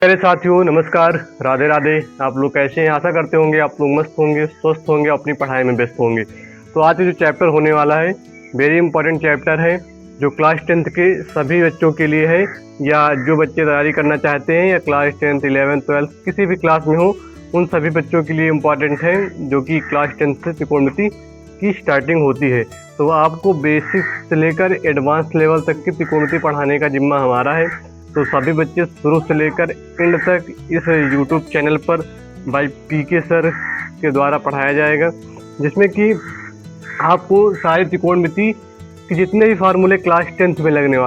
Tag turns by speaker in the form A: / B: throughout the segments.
A: मेरे साथियों नमस्कार, राधे राधे। आप लोग कैसे हैं? आशा करते होंगे आप लोग मस्त होंगे, स्वस्थ होंगे, अपनी पढ़ाई में व्यस्त होंगे। तो आज जो चैप्टर होने वाला है वेरी इंपॉर्टेंट चैप्टर है, जो क्लास 10th के सभी बच्चों के लिए है, या जो बच्चे तैयारी करना चाहते हैं या क्लास 10th 11th 12th किसी भी क्लास में हो, उन सभी बच्चों के लिए इम्पॉर्टेंट है, जो कि क्लास 10th से त्रिकोणमिति की स्टार्टिंग होती है। तो आपको बेसिक से लेकर एडवांस लेवल तक की त्रिकोणमिति पढ़ाने का जिम्मा हमारा है। तो सभी बच्चे शुरू से लेकर एंड तक इस यूट्यूब चैनल पर बाय पीके सर के द्वारा पढ़ाया जाएगा, जिसमें कि आपको सारे त्रिकोणमिति के जितने भी फार्मूले क्लास 10th में लगने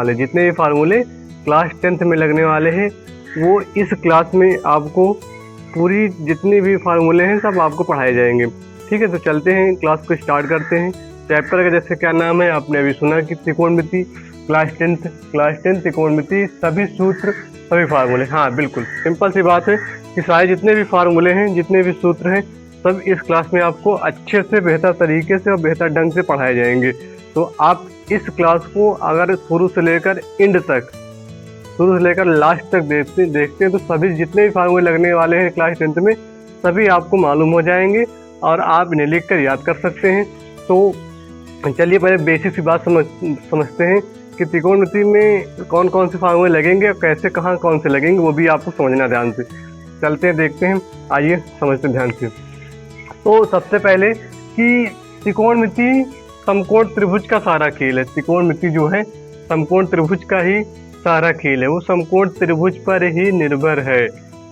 A: वाले हैं वो इस क्लास में आपको पूरी जितने भी फार्मूले हैं सब आपको पढ़ाए जाएंगे। ठीक है, तो चलते हैं, क्लास को स्टार्ट करते हैं। चैप्टर का जैसे क्या नाम है आपने अभी सुना कि त्रिकोणमिति क्लास 10 त्रिकोणमिति, सभी सूत्र सभी फार्मूले। हाँ बिल्कुल सिंपल सी बात है कि सारे जितने भी फार्मूले हैं, जितने भी सूत्र हैं, सब इस क्लास में आपको अच्छे से, बेहतर तरीके से और बेहतर ढंग से पढ़ाए जाएंगे। तो आप इस क्लास को अगर शुरू से लेकर एंड तक, शुरू से लेकर लास्ट तक देखते हैं तो सभी जितने भी फार्मूले लगने वाले हैं क्लास 10th में सभी आपको मालूम हो जाएंगे और आप इन्हें लिख कर याद कर सकते हैं। तो चलिए पहले बेसिक सी बात समझते हैं कि त्रिकोणमिति में कौन कौन से फार्मूले लगेंगे और कैसे, कहाँ कौन से लगेंगे, वो भी आपको समझना ध्यान से। चलते हैं, देखते हैं, आइए समझते हैं ध्यान से। तो सबसे पहले कि त्रिकोणमिति समकोण त्रिभुज का सारा खेल है। त्रिकोणमिति जो है समकोण त्रिभुज का ही सारा खेल है, वो समकोण त्रिभुज पर ही निर्भर है,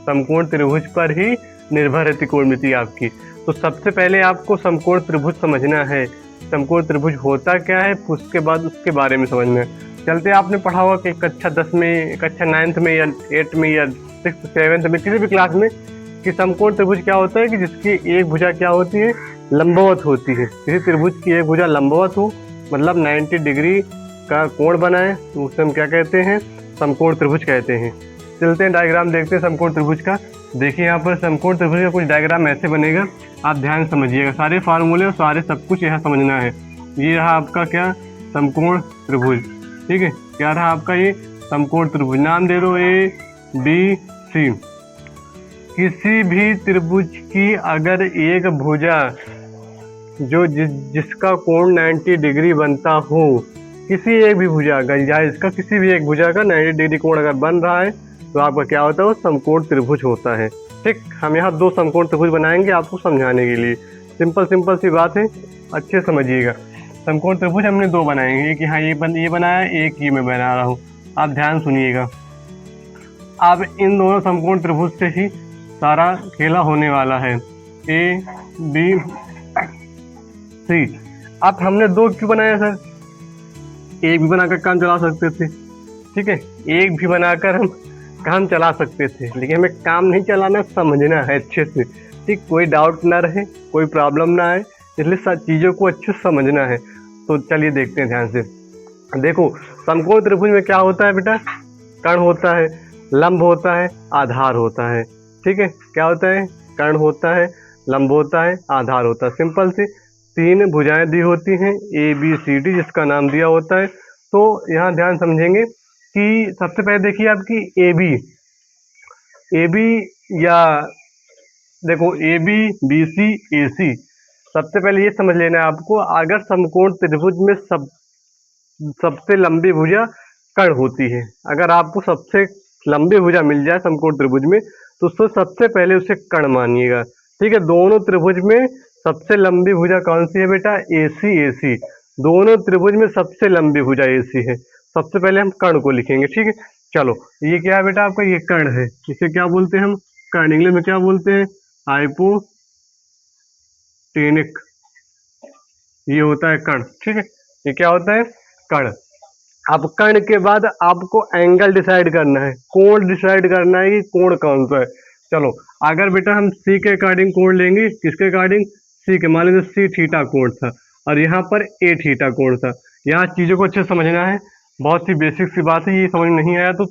A: समकोण त्रिभुज पर ही निर्भर है त्रिकोणमिति आपकी। तो सबसे पहले आपको समकोण त्रिभुज समझना है, समकोण त्रिभुज होता क्या है, उसके बाद उसके बारे में समझना है। चलते आपने पढ़ा होगा कि कक्षा 10 में, कक्षा 9th में या 8th में या 6th 7th में किसी भी क्लास में कि समकोण त्रिभुज क्या होता है कि जिसकी एक भुजा क्या होती है, लंबवत होती है। किसी त्रिभुज की एक भुजा लंबवत हो, मतलब 90 डिग्री का कोण बनाए, तो उसे हम क्या कहते हैं, समकोण त्रिभुज कहते हैं। चलते हैं डायग्राम देखते हैं समकोण त्रिभुज का। देखिए यहाँ पर समकोण त्रिभुज का कुछ डायग्राम ऐसे बनेगा, आप ध्यान समझिएगा, सारे फार्मूले और सारे सब कुछ यहाँ समझना है। ये रहा आपका क्या, समकोण त्रिभुज। ठीक है, क्या रहा आपका ये समकोण त्रिभुज, नाम दे दो ABC। किसी भी त्रिभुज की अगर एक भुजा जो जिसका कोण 90 डिग्री बनता हो, किसी एक भी भुजा का, या इसका किसी भी एक भुजा का 90 डिग्री कोण अगर बन रहा है तो आपका क्या होता है, वो समकोण त्रिभुज होता है। ठीक, हम यहाँ 2 समकोण त्रिभुज बनाएंगे आपको समझाने के लिए। सिंपल सी बात है, अच्छे समझिएगा। समकोण त्रिभुज हमने 2 बनाएंगे, एक यहाँ ये बनाया, एक ये मैं बना रहा हूँ, आप ध्यान सुनिएगा। अब इन दोनों समकोण त्रिभुज से ही सारा खेला होने वाला है, ABC। अब हमने 2 क्यों बनाया सर, एक भी बनाकर काम चला सकते थे। ठीक है, एक भी बनाकर हम काम चला सकते थे, लेकिन हमें काम नहीं चलाना, समझना है अच्छे से। ठीक, कोई डाउट ना रहे, कोई प्रॉब्लम ना आए, इसलिए सब चीज़ों को अच्छे से समझना है। तो चलिए देखते हैं ध्यान से। देखो समकोण त्रिभुज में क्या होता है बेटा, कर्ण होता है, लंब होता है, आधार होता है। ठीक है, क्या होता है, कर्ण होता है, लंब होता है, आधार होता है। सिंपल सी 3 भुजाएं दी होती हैं, ABCD, जिसका नाम दिया होता है। तो यहाँ ध्यान समझेंगे कि सबसे पहले देखिए आपकी AB या देखो ABC AC। सबसे पहले ये समझ लेना है आपको, अगर समकोण त्रिभुज में सबसे लंबी भुजा कर्ण होती है, अगर आपको सबसे लंबी भुजा मिल जाए समकोण त्रिभुज में तो उसको सबसे पहले उसे कर्ण मानिएगा। ठीक है, दोनों त्रिभुज में सबसे लंबी भुजा कौन सी है बेटा, AC। दोनों त्रिभुज में सबसे लंबी भुजा AC है। सबसे पहले हम कर्ण को लिखेंगे। ठीक है, चलो ये क्या है बेटा आपका, ये कर्ण है, इसे क्या बोलते हैं हम, कर्ण। इंग्लिश में क्या बोलते हैं, हाइपोटेनिक, ये होता है कर्ण। ठीक है, ये क्या होता है, कर्ण। अब कर्ण के बाद आपको एंगल डिसाइड करना है, कोण डिसाइड करना है कि कोण कौन सा है। चलो अगर बेटा हम C के अकॉर्डिंग कोण लेंगे, किसके अकॉर्डिंग, C के, मान लीजिए C थीटा कोण था और यहाँ पर A थीटा कोण था। यहाँ चीज़ों को अच्छे से समझना है, बहुत सी बेसिक सी बात है, ये समझ नहीं आया तो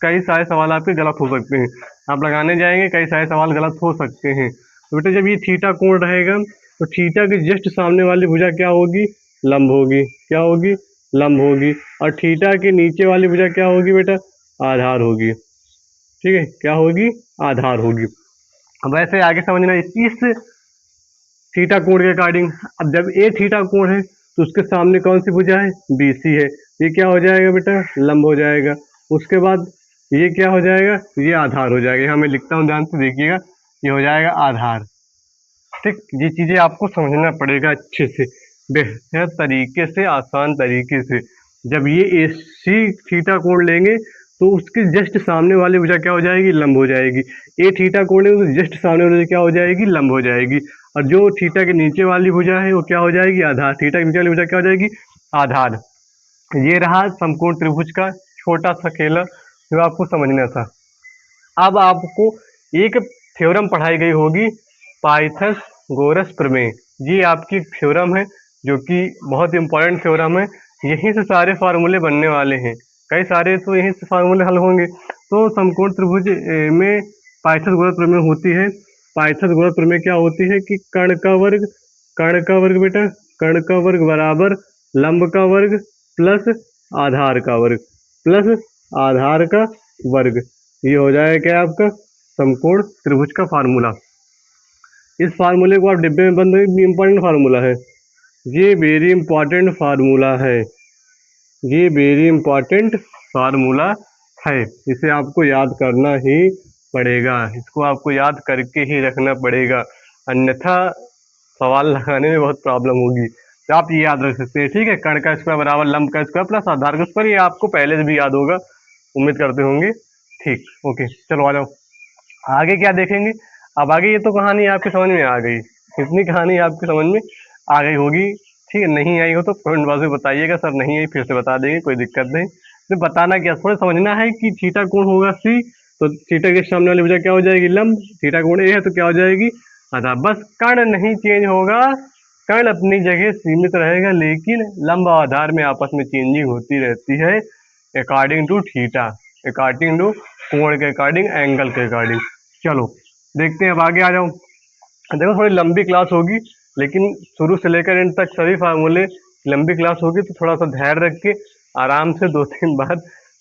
A: कई सारे सवाल आपके गलत हो सकते हैं, आप लगाने जाएंगे कई सारे सवाल गलत हो सकते हैं। तो बेटा जब ये थीटा कोण रहेगा तो थीटा के जस्ट सामने वाली भुजा क्या होगी, लंब होगी। क्या होगी, लंब होगी। और थीटा के नीचे वाली भुजा क्या होगी बेटा, आधार होगी। ठीक है, क्या होगी, आधार होगी। अब वैसे आगे समझना इस थीटा कोण के अकॉर्डिंग, अब जब ए थीटा कोण है तो उसके सामने कौन सी भुजा है, BC है, ये क्या हो जाएगा बेटा, लंब हो जाएगा। उसके बाद ये क्या हो जाएगा, ये आधार हो जाएगा। यहाँ मैं लिखता हूँ, ध्यान से देखिएगा, ये हो जाएगा आधार। ठीक, ये चीजें आपको समझना पड़ेगा अच्छे से, बेहतर तरीके से, आसान तरीके से। जब ये AC थीटा कोण लेंगे तो उसके जस्ट सामने वाली भुजा क्या हो जाएगी, लंब हो जाएगी। ए थीटा कोण लेंगे तो जस्ट सामने वाली क्या हो जाएगी, लंब हो जाएगी। और जो थीटा के नीचे वाली भुजा है वो क्या हो जाएगी, आधार। थीटा के नीचे वाली भुजा क्या हो जाएगी, आधार। ये रहा समकोण त्रिभुज का छोटा सा खेला जो आपको समझना था। अब आपको एक थ्योरम पढ़ाई गई होगी, पाइथागोरस प्रमेय। ये आपकी थ्योरम है जो कि बहुत इंपॉर्टेंट थ्योरम है। यहीं से सारे फार्मूले बनने वाले हैं, कई सारे तो यहीं से फार्मूले हल होंगे। तो समकोण त्रिभुज में पाइथागोरस प्रमेय होती है। पाइथागोरस प्रमेय क्या होती है कि कर्ण का वर्ग बेटा, कर्ण का वर्ग बराबर लंब का वर्ग प्लस आधार का वर्ग प्लस आधार का वर्ग। ये हो जाएगा क्या आपका समकोण त्रिभुज का फार्मूला। इस फार्मूले को आप डिब्बे में बंद, इंपॉर्टेंट फार्मूला है ये, वेरी इंपॉर्टेंट फार्मूला है ये, वेरी इंपॉर्टेंट फार्मूला है। इसे आपको याद करना ही पड़ेगा, इसको आपको याद करके ही रखना पड़ेगा, अन्यथा सवाल लगाने में बहुत प्रॉब्लम होगी। तो आप ये याद रख सकते हैं, ठीक है। कर्ण का स्क्वायर बराबर लंब का स्क्वायर प्लस आधार का स्क्वायर, ये आपको पहले से भी याद होगा, उम्मीद करते होंगे। ठीक, ओके, चलो आ जाओ आगे क्या देखेंगे। अब आगे ये तो कहानी आपकी समझ में आ गई, इतनी कहानी आपकी समझ में आ गई होगी, ठीक है। नहीं आई हो तो कमेंट बॉक्स में बताइएगा, सर नहीं आई, फिर से बता देंगे, कोई दिक्कत नहीं। तो बताना क्या, थोड़ा समझना है कि थीटा कोण होगा C, तो थीटा के सामने वाली भुजा क्या हो जाएगी, लंब। थीटा कोण A है तो क्या हो जाएगी, आधा। बस कर्ण नहीं चेंज होगा, कर्ण अपनी जगह सीमित रहेगा, लेकिन लंब और आधार में आपस में चेंजिंग होती रहती है according to theta, according to कोण के अकॉर्डिंग, एंगल के अकॉर्डिंग। चलो देखते हैं, अब आगे आ जाओ। देखो थोड़ी लंबी क्लास होगी, लेकिन शुरू से लेकर एंड तक सभी फार्मूले, लंबी क्लास होगी तो थोड़ा सा धैर्य रख के आराम से 2-3 बार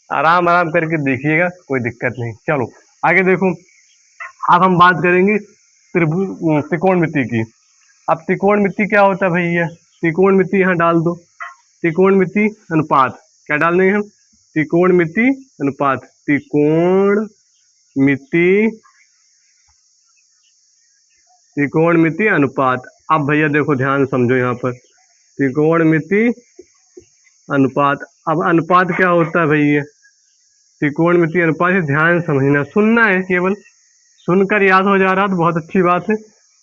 A: आराम करके देखिएगा, कोई दिक्कत नहीं। चलो आगे देखो, अब हम बात करेंगे त्रिकोणमिति की। अब त्रिकोणमिति क्या होता है भैया, त्रिकोणमिति यहाँ डाल दो, त्रिकोणमिति अनुपात, क्या डालने हैं हम, त्रिकोणमिति अनुपात, त्रिकोणमिति अनुपात। अब भैया देखो ध्यान समझो, यहाँ पर त्रिकोणमिति अनुपात। अब अनुपात क्या होता है भैया, त्रिकोणमिति अनुपात, ध्यान समझना, सुनना है, केवल सुनकर याद हो जा रहा तो बहुत अच्छी बात है,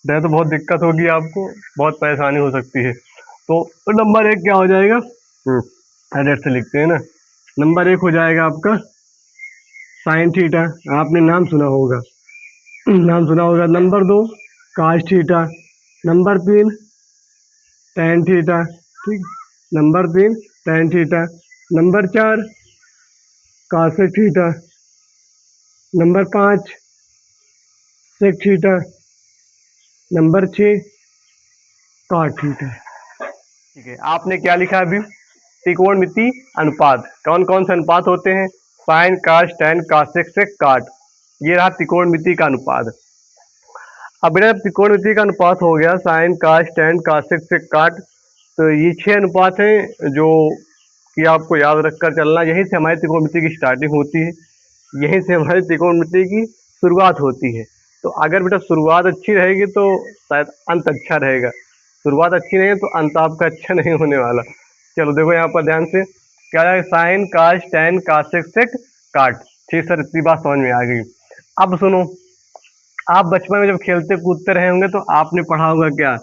A: नहीं तो बहुत दिक्कत होगी आपको, बहुत परेशानी हो सकती है। तो नंबर 1 क्या हो जाएगा, एडेट से लिखते हैं ना, नंबर 1 हो जाएगा आपका साइन थीटा, आपने नाम सुना होगा, नाम सुना होगा। Number 2 cos theta, number 3 tan theta, ठीक, number 3 tan theta, number 4 cosec theta, number 5 sec theta, number 6 cot theta. ठीक है, आपने क्या लिखा अभी, त्रिकोणमिति अनुपात। कौन कौन से अनुपात होते हैं, साइन काश टैन कासेक सेक काट, ये रहा त्रिकोणमिति का अनुपात। अब बेटा त्रिकोणमिति का अनुपात हो गया साइन काश टैन कासेक सेक काट, तो ये 6 अनुपात हैं जो कि आपको याद रखकर चलना। यहीं से हमारी त्रिकोणमिति की स्टार्टिंग होती है, यहीं से हमारी त्रिकोणमिति की शुरुआत होती है। तो अगर बेटा शुरुआत अच्छी रहेगी तो शायद अंत अच्छा रहेगा, शुरुआत अच्छी नहीं है तो अंत आपका अच्छा नहीं होने वाला। चलो देखो यहाँ पर ध्यान से, क्या है, साइन काश टैन कासेक सेक काट। ठीक सर, इतनी बात समझ में आ गई। अब सुनो, आप बचपन में जब खेलते कूदते रहे होंगे तो आपने पढ़ा होगा क्या,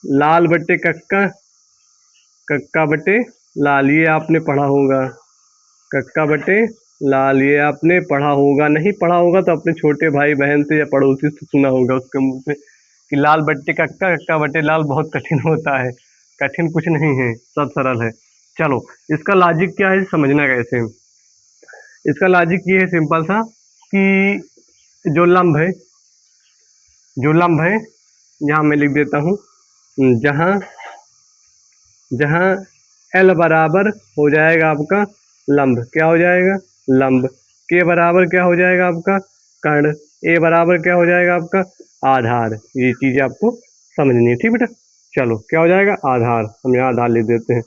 A: लाल बट्टे कक्का, कक्का बटे लाल, ये आपने पढ़ा होगा, कक्का बटे लाल, ये आपने पढ़ा होगा। नहीं पढ़ा होगा तो अपने छोटे भाई बहन से या पड़ोसी से सुना होगा उसके मुंह से कि लाल बट्टे कक्का, कक्का बटे लाल बहुत कठिन होता है। कठिन कुछ नहीं है, सब सरल है। चलो इसका लॉजिक क्या है, समझना कैसे। इसका लॉजिक ये है सिंपल सा कि जो लंब है, यहाँ मैं लिख देता हूँ, जहाँ एल बराबर हो जाएगा आपका लंब, क्या हो जाएगा, लंब। के बराबर क्या हो जाएगा आपका कर्ण, ए बराबर क्या हो जाएगा आपका आधार। ये चीज़ें आपको समझनी है, ठीक बेटा। चलो क्या हो जाएगा आधार, हम यहाँ आधार लिख देते हैं।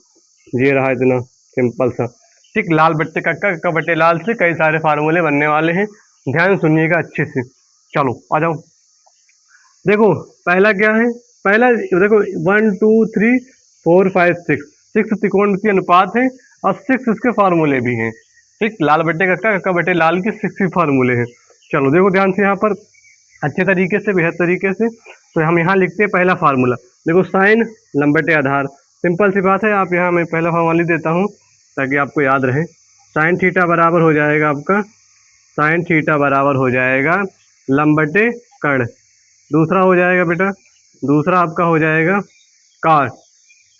A: ये रहा इतना सिंपल सा, ठीक। लाल बट्टे कक्का, कक्का बट्टे लाल से कई सारे फार्मूले बनने वाले हैं, ध्यान सुनिएगा अच्छे से। चलो आ जाओ, देखो पहला क्या है, पहला देखो 1 2 3 4 5 6, 6 त्रिकोणमितीय अनुपात है और 6 इसके फार्मूले भी हैं, ठीक। लाल बट्टे कक्का, कक्का बट्टे लाल के 6 ही फार्मूले हैं। चलो देखो ध्यान से यहाँ पर अच्छे तरीके से, बेहद तरीके से। तो हम यहाँ लिखते हैं पहला फार्मूला, देखो साइन लंबटे आधार, सिंपल सी बात है। आप यहाँ मैं पहला फार्मूला लिख देता हूँ ताकि आपको याद रहे। साइन थीटा बराबर हो जाएगा आपका, साइन थीटा बराबर हो जाएगा लंबटे कर्ण। दूसरा हो जाएगा बेटा, दूसरा आपका हो जाएगा काश,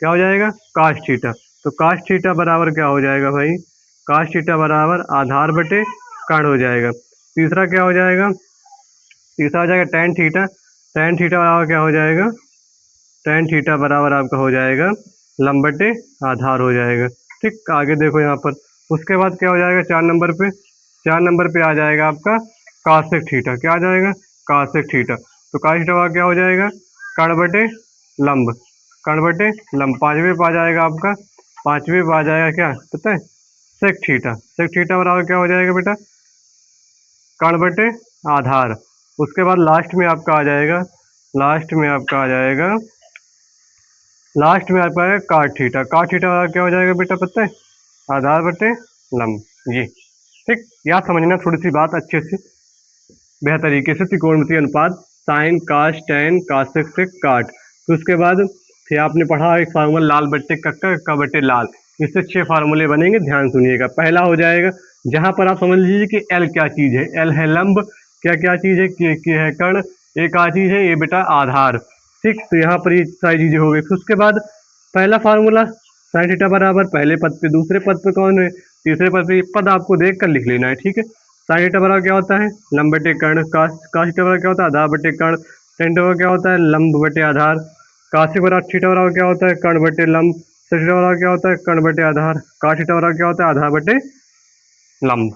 A: क्या हो जाएगा काश थीटा। तो काश थीटा बराबर क्या हो जाएगा भाई, काश थीटा बराबर आधार बटे कर्ण हो जाएगा। तीसरा क्या हो जाएगा, तीसरा हो जाएगा टेन थीटा, टेन थीटा बराबर क्या हो जाएगा, टेन थीटा बराबर आपका हो जाएगा लंबटे आधार हो जाएगा, ठीक। आगे देखो यहाँ पर, उसके बाद क्या हो जाएगा 4 नंबर पे, 4 नंबर पे आ जाएगा आपका कासेक थीटा, क्या आ जाएगा कासेक थीटा। तो काश थीटा क्या हो जाएगा कर्ण बटे लंब, कर्ण बटे लंब। पाँचवें पे आ जाएगा आपका, पाँचवें पे आ जाएगा क्या पता है सेक थीटा, सेक थीटा बराबर क्या हो जाएगा बेटा कर्ण बटे आधार। उसके बाद लास्ट में आपका आ जाएगा, लास्ट में आपका आ जाएगा, लास्ट में आपका आएगा काट थीटा, काट थीटा क्या हो जाएगा बेटा पता है आधार बटे लंब। ये ठीक, याद समझना थोड़ी सी बात अच्छे से बेहतर तरीके से। त्रिकोणमितीय अनुपात साइन काश टेन कासेक से काट। फिर उसके बाद फिर आपने पढ़ा एक फार्मूला लाल बट्टे कक्का, कक्का बट्टे लाल, इससे 6 फार्मूले बनेंगे, ध्यान सुनिएगा। पहला हो जाएगा जहां पर आप समझ लीजिए कि एल क्या चीज़ है, एल है लंब, क्या क्या चीज़ है के है कर्ण, ए क्या चीज़ है ये बेटा आधार, ठीक। तो यहाँ पर ये सारी चीज़ें हो गई। फिर उसके बाद पहला फार्मूला साइन थीटा बराबर पहले पद पे, दूसरे पद पे कौन है तीसरे पद पे, ये पद आपको देख कर लिख लेना है, ठीक है। साइन थीटा बराबर क्या होता है लंब बटे कर्ण, काश थीटा बराबर क्या होता है आधार बटे कर्ण, टेन थीटा बराबर क्या होता है लंब बटे आधार, काशी बराबर थीटा बराबर क्या होता है कर्ण बटे लंब, सेक थीटा बराबर क्या होता है कर्ण बटे आधार, काश थीटा बराबर क्या होता है आधार बटे लंब।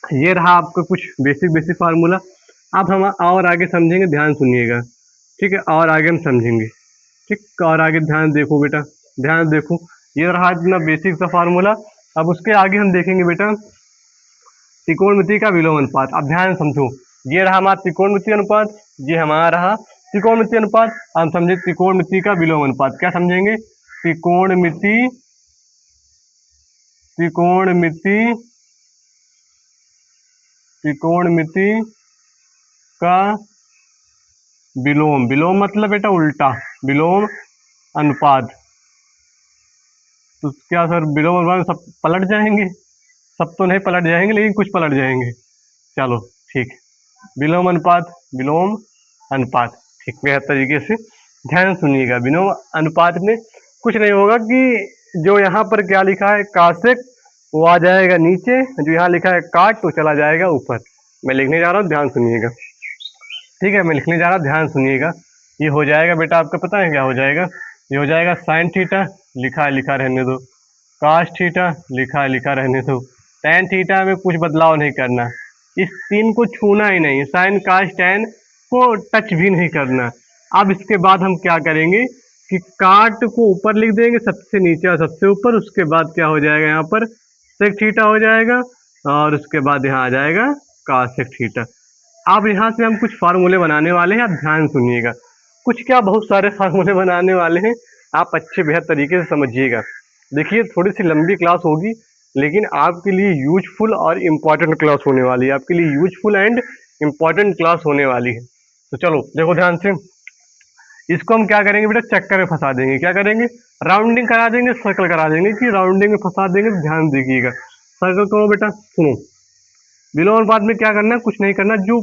A: ये रहा आपका कुछ बेसिक बेसिक फार्मूला। अब हम और आगे समझेंगे, ध्यान सुनिएगा, ठीक है। और आगे हम समझेंगे, ठीक। और आगे ध्यान देखो बेटा, ध्यान देखो, ये रहा इतना बेसिक सा फार्मूला। अब उसके आगे हम देखेंगे बेटा त्रिकोणमिति का विलोम अनुपात। अब ध्यान समझो, ये रहा हमारा त्रिकोणमिति अनुपात, ये हमारा रहा त्रिकोणमिति अनुपात। हम समझे त्रिकोणमिति का विलोम अनुपात, क्या समझेंगे त्रिकोणमिति, त्रिकोणमिति, त्रिकोणमिति का विलोम, विलोम मतलब बेटा उल्टा, विलोम अनुपात। तो क्या सर विलोम अनुपात सब पलट जाएंगे, सब तो नहीं पलट जाएंगे लेकिन कुछ पलट जाएंगे। चलो ठीक, विलोम अनुपात, विलोम अनुपात, ठीक। बेहद तरीके से ध्यान सुनिएगा। विलोम अनुपात में कुछ नहीं होगा कि जो यहाँ पर क्या लिखा है कासेक वो आ जाएगा नीचे, जो यहाँ लिखा है काट तो चला जाएगा ऊपर। मैं लिखने जा रहा हूँ, ध्यान सुनिएगा, ठीक है। मैं लिखने जा रहा हूँ, ध्यान सुनिएगा। ये हो जाएगा बेटा आपका पता है क्या हो जाएगा, ये हो जाएगा साइन थीटा, लिखा है लिखा रहने दो, काश थीटा लिखा है लिखा रहने दो, टेन थीटा में कुछ बदलाव नहीं करना, इस तीन को छूना ही नहीं, साइन काश टेन को टच भी नहीं करना। अब इसके बाद हम क्या करेंगे कि काट को ऊपर लिख देंगे सबसे नीचे और सबसे ऊपर, उसके बाद क्या हो जाएगा यहाँ पर सेक थीटा हो जाएगा और उसके बाद यहाँ आ जाएगा कासेक थीटा। अब यहाँ से हम कुछ फार्मूले बनाने वाले हैं, आप ध्यान सुनिएगा। कुछ क्या बहुत सारे फार्मूले बनाने वाले हैं, आप अच्छे बेहद तरीके से समझिएगा। देखिए थोड़ी सी लंबी क्लास होगी लेकिन आपके लिए यूजफुल और इम्पॉर्टेंट क्लास होने वाली है, आपके लिए यूजफुल एंड इम्पॉर्टेंट क्लास होने वाली है। तो चलो देखो ध्यान से, इसको हम क्या करेंगे बेटा चक्कर में फंसा देंगे, क्या करेंगे राउंडिंग करा देंगे, सर्कल करा देंगे, कि राउंडिंग में फंसा देंगे। तो ध्यान देखिएगा, सर्कल करो बेटा, सुनो। विलोम अनुपात में क्या करना है, कुछ नहीं करना, जो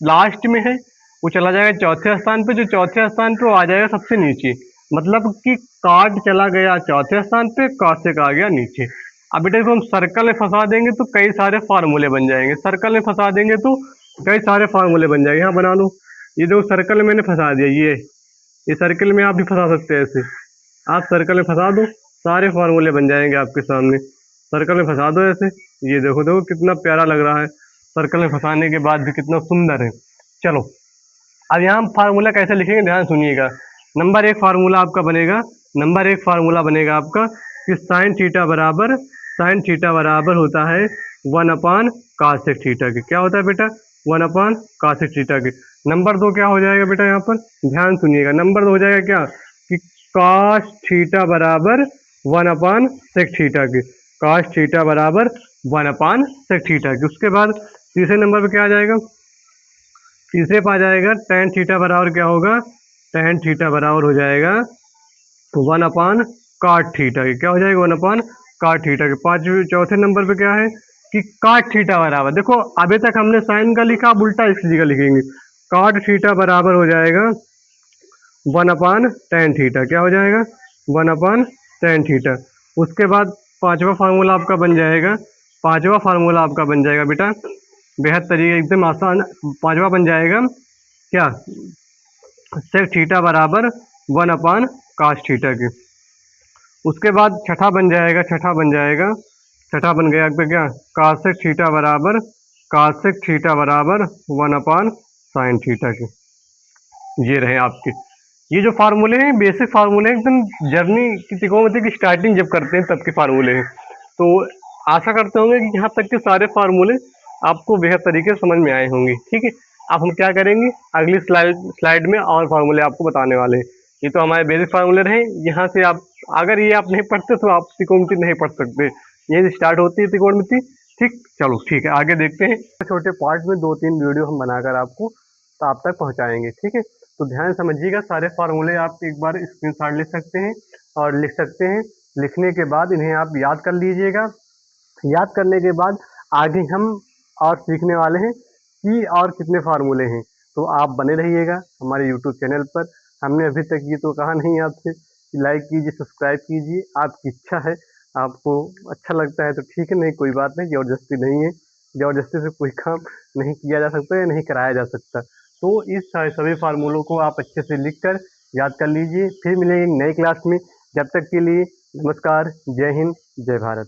A: लास्ट में है वो चला जाएगा चौथे स्थान पे, जो चौथे स्थान पे वो आ जाएगा सबसे नीचे, मतलब कि काट चला गया चौथे स्थान पे, कासेक आ गया नीचे। अब बेटा इसको हम सर्कल में फंसा देंगे तो कई सारे फार्मूले बन जाएंगे, सर्कल में फंसा देंगे तो कई सारे फार्मूले बन जाएंगे। यहाँ बना लो, ये देखो सर्कल में मैंने फंसा दिया, ये सर्कल में आप भी फंसा सकते हैं ऐसे, आप सर्कल में फंसा दो सारे फार्मूले बन जाएंगे आपके सामने, सर्कल में फंसा दो ऐसे, ये देखो देखो कितना प्यारा लग रहा है, सर्कल में फंसाने के बाद भी कितना सुंदर है। चलो अब यहाँ हम फार्मूला कैसे लिखेंगे, ध्यान सुनिएगा। नंबर एक फार्मूला बनेगा आपका कि साइन थीटा बराबर होता है 1 अपान कासेक थीटा के। क्या होता है बेटा, 1 अपान कासेक थीटा के। नंबर 2 क्या हो जाएगा बेटा, यहाँ पर ध्यान सुनिएगा, नंबर 2 हो जाएगा क्या कि काश थीटा बराबर 1 अपान सेक थीटा के, काश थीटा बराबर 1 अपान सेक थीटा के। उसके बाद तीसरे नंबर पे क्या आ जाएगा, तीसरे पे आ जाएगा tan थीटा बराबर क्या होगा, tan थीटा बराबर हो जाएगा 1 अपान काट थीटा के। क्या हो जाएगा, 1 अपान काट थीटा के। चौथे नंबर पे क्या है कि काट थीटा बराबर, देखो अभी तक हमने साइन का लिखा, अब उल्टा इसी का लिखेंगे, काट थीटा बराबर हो जाएगा 1 अपान tan थीटा। क्या हो जाएगा, 1 अपान tan थीटा। उसके बाद पांचवा फार्मूला आपका बन जाएगा बेटा, बेहद तरीके एकदम आसान। पांचवा बन जाएगा क्या, सेक थीटा बराबर 1 अपान काश थीटा के। उसके बाद छठा बन गया आपका क्या, कासेक थीटा बराबर 1 अपान साइन थीटा के। ये रहे आपके, ये जो फार्मूले हैं बेसिक फार्मूले हैं, एकदम जर्नी की त्रिकोणमिति की स्टार्टिंग जब करते हैं तब के फार्मूले हैं। तो आशा करते होंगे कि यहाँ तक के सारे फार्मूले आपको बेहद तरीके से समझ में आए होंगे। ठीक है, अब हम क्या करेंगे, अगली स्लाइड में और फार्मूले आपको बताने वाले हैं। ये तो हमारे बेसिक फार्मूले रहे, यहाँ से आप अगर ये आप नहीं पढ़ते तो आप त्रिकोणमिति नहीं पढ़ सकते, यहीं से स्टार्ट होती है त्रिकोणमिति। ठीक, चलो ठीक है, आगे देखते हैं। छोटे पार्ट में 2-3 वीडियो हम बनाकर आपको तो आप तक पहुँचाएंगे। ठीक है, तो ध्यान समझिएगा, सारे फार्मूले आप एक बार स्क्रीनशॉट ले सकते हैं और लिख सकते हैं। लिखने के बाद इन्हें आप याद कर लीजिएगा। याद करने के बाद आगे हम और सीखने वाले हैं कि और कितने फार्मूले हैं। तो आप बने रहिएगा हमारे यूट्यूब चैनल पर। हमने अभी तक ये तो कहा नहीं आपसे कि लाइक कीजिए, सब्सक्राइब कीजिए, आपकी इच्छा है, आपको अच्छा लगता है तो ठीक है, नहीं कोई बात नहीं, ज़बरदस्ती नहीं है, ज़बरदस्ती से कोई काम नहीं किया जा सकता या नहीं कराया जा सकता। तो इस सभी फार्मूलों को आप अच्छे से लिख कर याद कर लीजिए। फिर मिलेंगे नई क्लास में, जब तक के लिए नमस्कार, जय हिंद, जय भारत।